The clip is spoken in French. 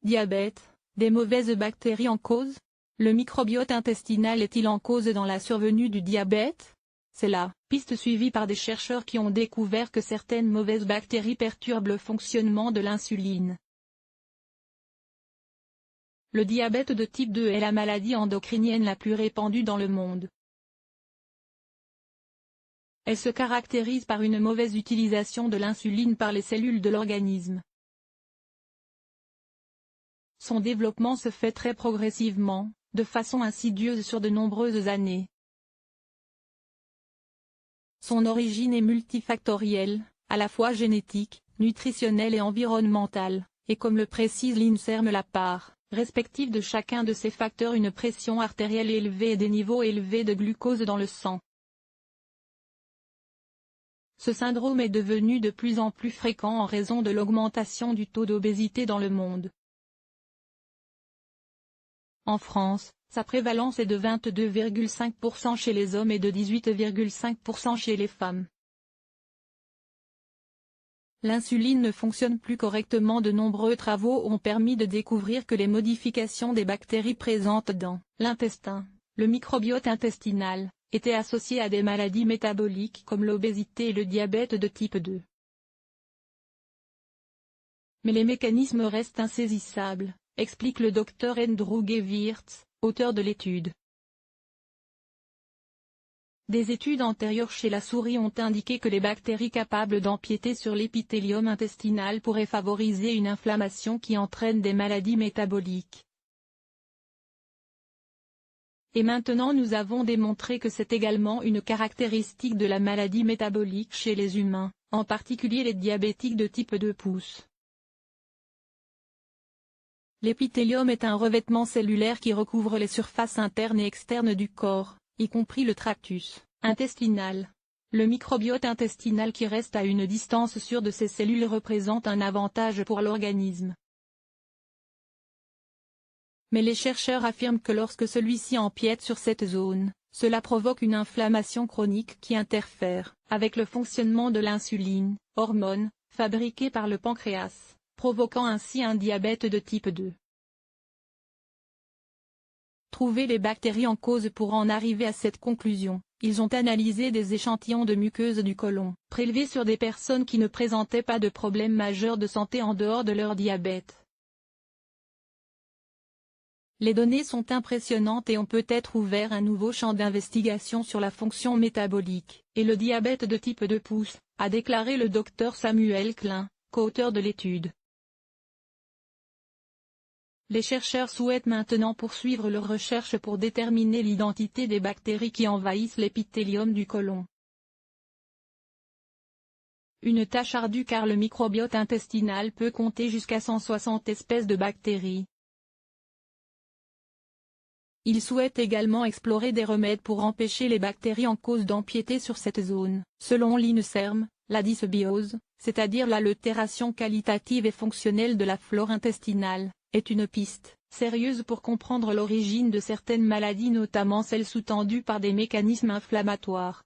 Diabète, des mauvaises bactéries en cause? Le microbiote intestinal est-il en cause dans la survenue du diabète? C'est la piste suivie par des chercheurs qui ont découvert que certaines mauvaises bactéries perturbent le fonctionnement de l'insuline. Le diabète de type 2 est la maladie endocrinienne la plus répandue dans le monde. Elle se caractérise par une mauvaise utilisation de l'insuline par les cellules de l'organisme. Son développement se fait très progressivement, de façon insidieuse sur de nombreuses années. Son origine est multifactorielle, à la fois génétique, nutritionnelle et environnementale, et comme le précise l'INSERM la part respective de chacun de ces facteurs une pression artérielle élevée et des niveaux élevés de glucose dans le sang. Ce syndrome est devenu de plus en plus fréquent en raison de l'augmentation du taux d'obésité dans le monde. En France, sa prévalence est de 22,5% chez les hommes et de 18,5% chez les femmes. L'insuline ne fonctionne plus correctement. De nombreux travaux ont permis de découvrir que les modifications des bactéries présentes dans l'intestin, le microbiote intestinal, étaient associées à des maladies métaboliques comme l'obésité et le diabète de type 2. Mais les mécanismes restent insaisissables, explique le Dr Andrew Gewirtz, auteur de l'étude. Des études antérieures chez la souris ont indiqué que les bactéries capables d'empiéter sur l'épithélium intestinal pourraient favoriser une inflammation qui entraîne des maladies métaboliques. Et maintenant nous avons démontré que c'est également une caractéristique de la maladie métabolique chez les humains, en particulier les diabétiques de type 2 pouces. L'épithélium est un revêtement cellulaire qui recouvre les surfaces internes et externes du corps, y compris le tractus intestinal. Le microbiote intestinal qui reste à une distance sûre de ces cellules représente un avantage pour l'organisme. Mais les chercheurs affirment que lorsque celui-ci empiète sur cette zone, cela provoque une inflammation chronique qui interfère avec le fonctionnement de l'insuline, hormone, fabriquée par le pancréas, provoquant ainsi un diabète de type 2. Trouver les bactéries en cause. Pour en arriver à cette conclusion, ils ont analysé des échantillons de muqueuse du côlon, prélevés sur des personnes qui ne présentaient pas de problème majeur de santé en dehors de leur diabète. Les données sont impressionnantes et ont peut-être ouvert un nouveau champ d'investigation sur la fonction métabolique et le diabète de type 2 pouces, a déclaré le Dr Samuel Klein, co-auteur de l'étude. Les chercheurs souhaitent maintenant poursuivre leurs recherches pour déterminer l'identité des bactéries qui envahissent l'épithélium du côlon. Une tâche ardue car le microbiote intestinal peut compter jusqu'à 160 espèces de bactéries. Ils souhaitent également explorer des remèdes pour empêcher les bactéries en cause d'empiéter sur cette zone. Selon l'INSERM, la dysbiose, c'est-à-dire l'altération qualitative et fonctionnelle de la flore intestinale, est une piste sérieuse pour comprendre l'origine de certaines maladies, notamment celles sous-tendues par des mécanismes inflammatoires.